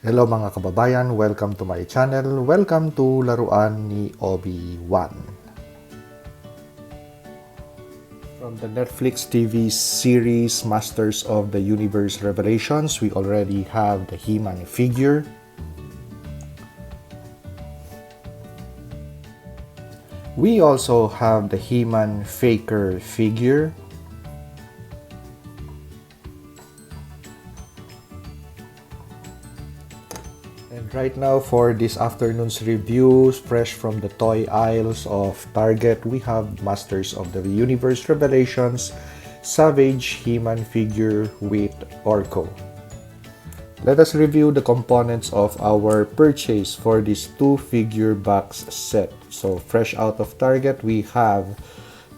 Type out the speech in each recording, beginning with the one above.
Hello mga kababayan, welcome to my channel. Welcome to Laruan ni Obi-Wan. From the Netflix TV series Masters of the Universe Revelations, we already have the He-Man figure. We also have the He-Man Faker figure. And right now for this afternoon's reviews, fresh from the toy aisles of Target, we have Masters of the Universe Revelations Savage He-Man figure with Orko. Let us review the components of our purchase for this two-figure box set. So fresh out of Target, we have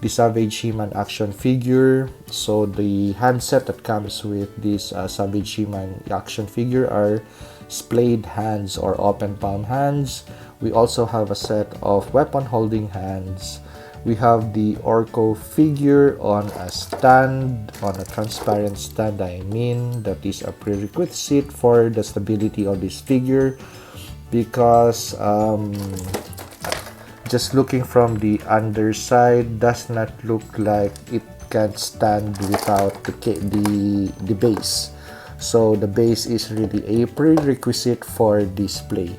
the Savage He-Man action figure. So the handset that comes with this Savage He-Man action figure are splayed hands or open palm hands. We also have a set of weapon holding hands. We have the Orko figure on a stand, on a transparent stand. I mean, that is a prerequisite for the stability of this figure, because just looking from the underside does not look like it can stand without the base. So the base is really a prerequisite for display.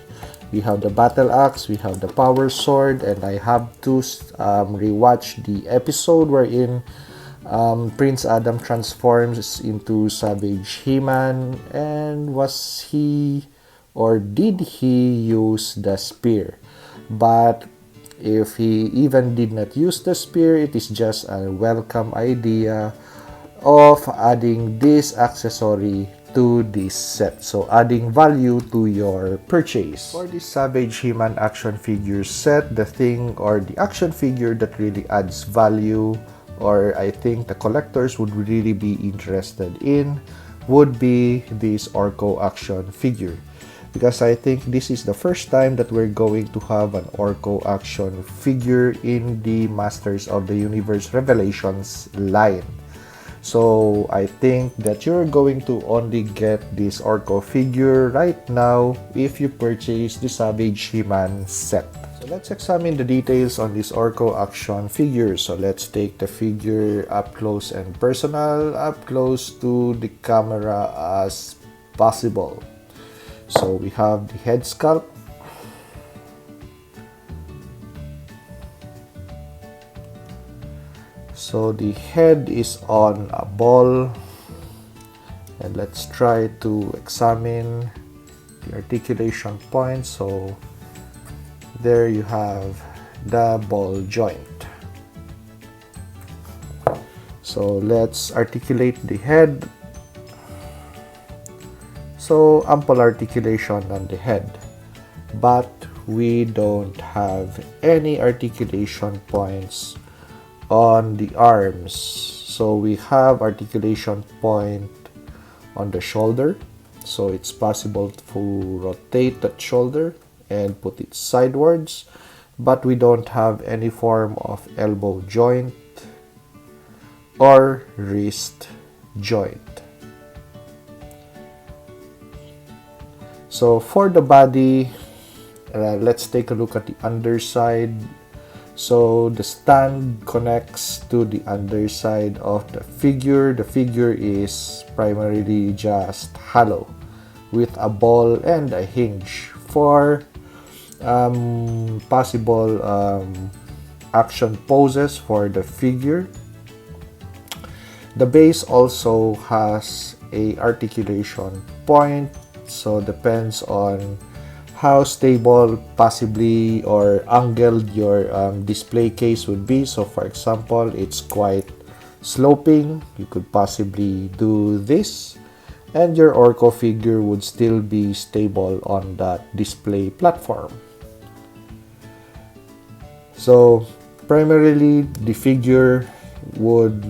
We have the battle axe, we have the power sword, and I have to rewatch the episode wherein Prince Adam transforms into Savage He-Man, and was he or did he use the spear? But if he even did not use the spear, it is just a welcome idea of adding this accessory to this set, so adding value to your purchase. For this Savage He-Man action figure set, the thing or the action figure that really adds value, or I think the collectors would really be interested in, would be this Orko action figure, because I think this is the first time that we're going to have an Orko action figure in the Masters of the Universe Revelations line. So I think that you're going to only get this Orko figure right now if you purchase the Savage He-Man set. So let's examine the details on this Orko action figure. So let's take the figure up close and personal, up close to the camera as possible. So we have the head sculpt. So the head is on a ball, and let's try to examine the articulation point. So there you have the ball joint. So let's articulate the head. So ample articulation on the head, but we don't have any articulation points on the arms. So we have articulation point on the shoulder, so it's possible to rotate that shoulder and put it sidewards, but we don't have any form of elbow joint or wrist joint. So for the body, let's take a look at the underside. So the stand connects to the underside of the figure. The figure is primarily just hollow with a ball and a hinge for possible action poses for the figure. The base also has a articulation point, so depends on how stable possibly or angled your display case would be. So for example, it's quite sloping, you could possibly do this, and your Orko figure would still be stable on that display platform. So primarily the figure would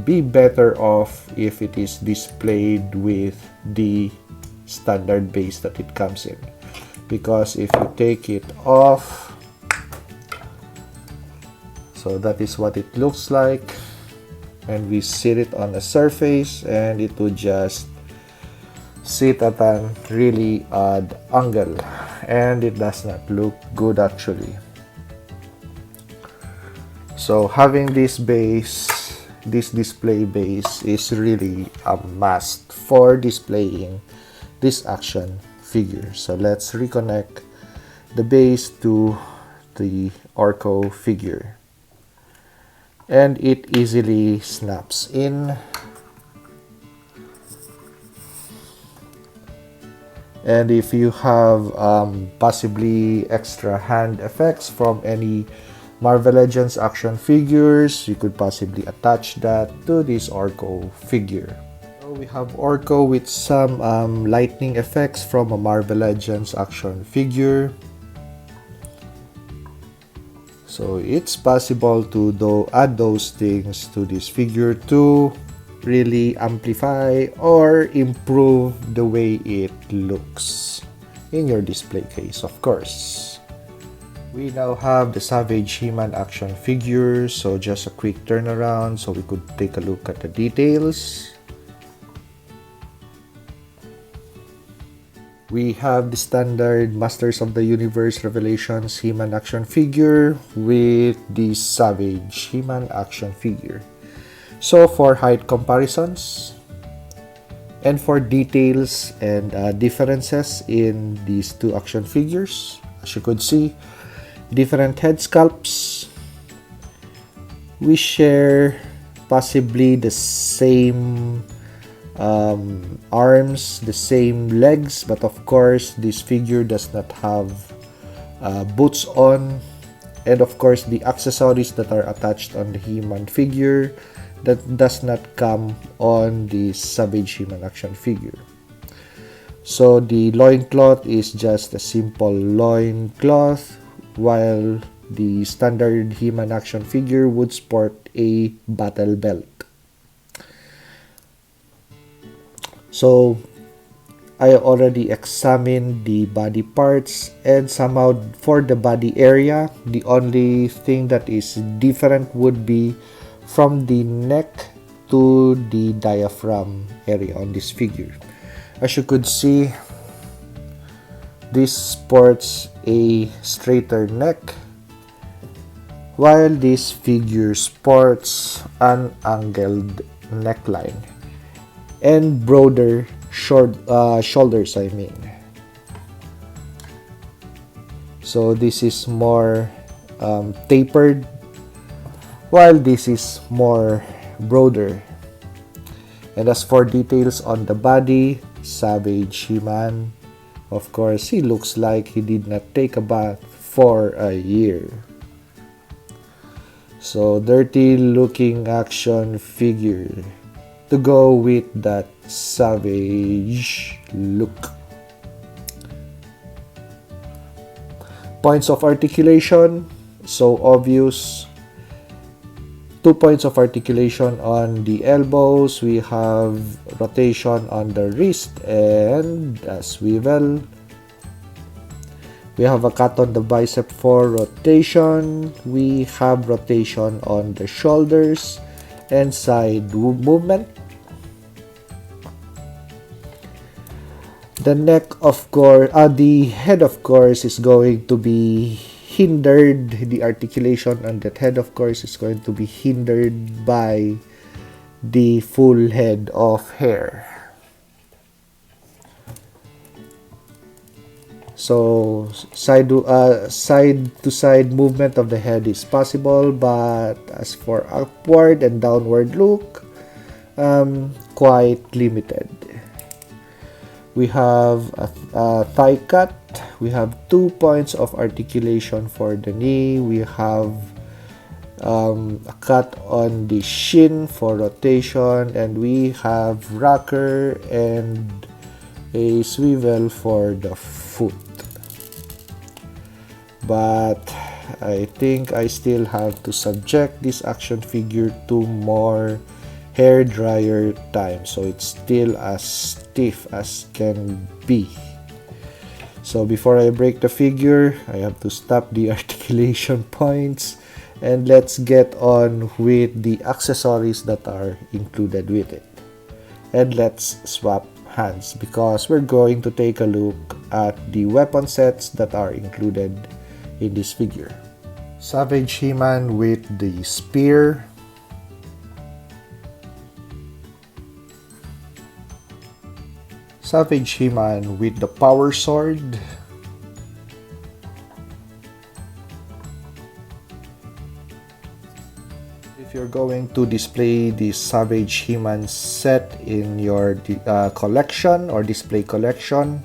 be better off if it is displayed with the standard base that it comes in, because if you take it off, so that is what it looks like, and we sit it on a surface and it would just sit at a really odd angle, and it does not look good actually. So having this display base is really a must for displaying this action figure. So let's reconnect the base to the Orko figure, and it easily snaps in. And if you have possibly extra hand effects from any Marvel Legends action figures, you could possibly attach that to this Orko figure. So we have Orko with some lightning effects from a Marvel Legends action figure. So it's possible to add those things to this figure to really amplify or improve the way it looks in your display case, of course. We now have the Savage He-Man action figure, so just a quick turnaround so we could take a look at the details. We have the standard Masters of the Universe Revelations He-Man action figure with the Savage He-Man action figure. So for height comparisons and for details and differences in these two action figures, as you could see, different head sculpts. We share possibly the same arms, the same legs, but of course this figure does not have boots on, and of course the accessories that are attached on the He-Man figure that does not come on the Savage He-Man action figure. So the loincloth is just a simple loincloth, while the standard He-Man action figure would sport a battle belt. So I already examined the body parts, and somehow for the body area, the only thing that is different would be from the neck to the diaphragm area on this figure. As you could see, this sports a straighter neck, while this figure sports an angled neckline and broader shoulders, I mean. So this is more tapered, while this is more broader. And as for details on the body, Savage He-Man, of course, he looks like he did not take a bath for a year. So dirty looking action figure to go with that savage look. Points of articulation, so obvious. 2 points of articulation on the elbows. We have rotation on the wrist and a swivel. We have a cut on the bicep for rotation. We have rotation on the shoulders and side movement. The neck, of course, the head, of course, is going to be hindered. The articulation on that head, of course, is going to be hindered by the full head of hair. So side to side movement of the head is possible, but as for upward and downward look, quite limited. We have a thigh cut. We have 2 points of articulation for the knee. We have a cut on the shin for rotation, and we have rocker and a swivel for the foot. But I think I still have to subject this action figure to more hair dryer time, so it's still as stiff as can be. So before I break the figure, I have to stop the articulation points, and let's get on with the accessories that are included with it. And let's swap hands, because we're going to take a look at the weapon sets that are included in this figure. Savage He-Man with the spear, Savage He-Man with the power sword, if you're going to display the Savage He-Man set in your collection or display collection,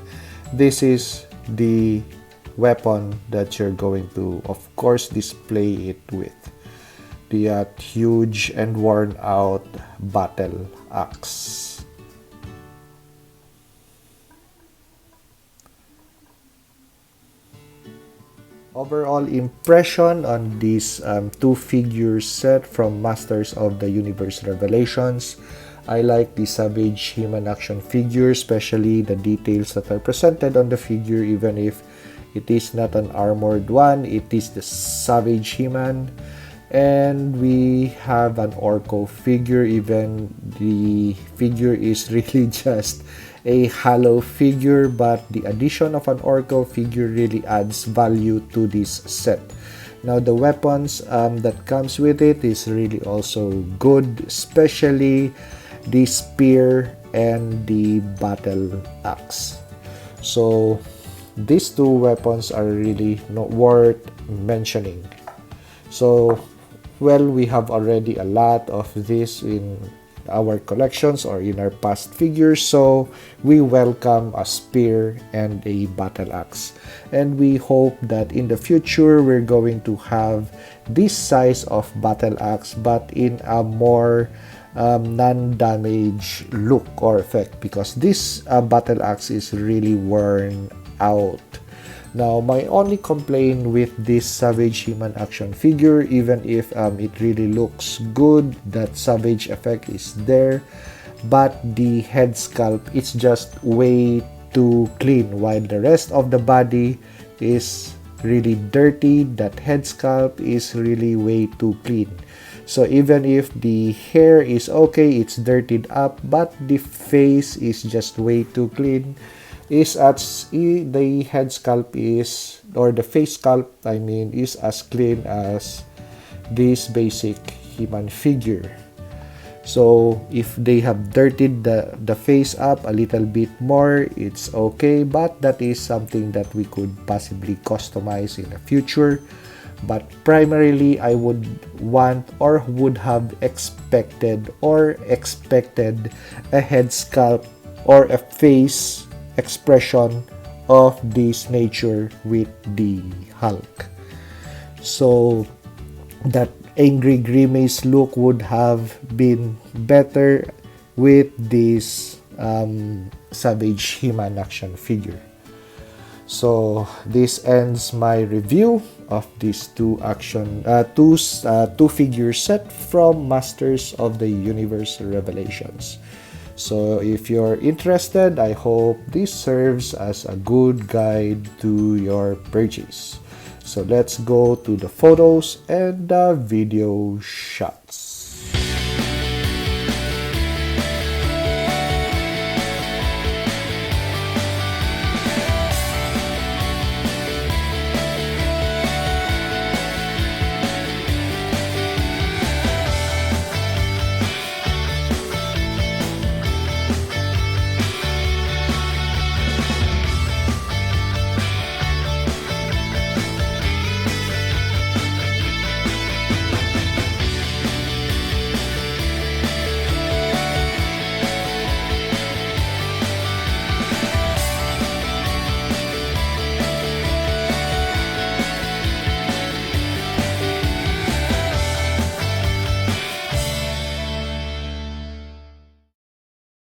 this is the weapon that you're going to, of course, display it with. The huge and worn out battle axe. Overall impression on these two figures set from Masters of the Universe Revelations. I like the Savage He-Man action figure, especially the details that are presented on the figure. Even if it is not an armored one, it is the Savage He-Man. And we have an Orko figure. Even the figure is really just a hollow figure, but the addition of an Orko figure really adds value to this set. Now the weapons that comes with it is really also good, especially the spear and the battle axe. So these two weapons are really not worth mentioning. So well, we have already a lot of this in our collections or in our past figures, so we welcome a spear and a battle axe, and we hope that in the future we're going to have this size of battle axe but in a more non-damage look or effect, because this battle axe is really worn out. Now, my only complaint with this Savage He-Man action figure, even if it really looks good, that Savage effect is there, but the head sculpt is just way too clean, while the rest of the body is really dirty. That head sculpt is really way too clean. So even if the hair is okay, it's dirtied up, but the face is just way too clean. Is as the head sculpt is, or the face sculpt I mean, is as clean as this basic He-Man figure. So if they have dirtied the face up a little bit more, it's okay, but that is something that we could possibly customize in the future. But primarily, I would want or would have expected a head sculpt or a face expression of this nature with the Hulk. So that angry grimace look would have been better with this Savage He-Man action figure. So this ends my review of these two figure set from Masters of the Universe Revelations. So if you're interested, I hope this serves as a good guide to your purchase. So let's go to the photos and the video shots.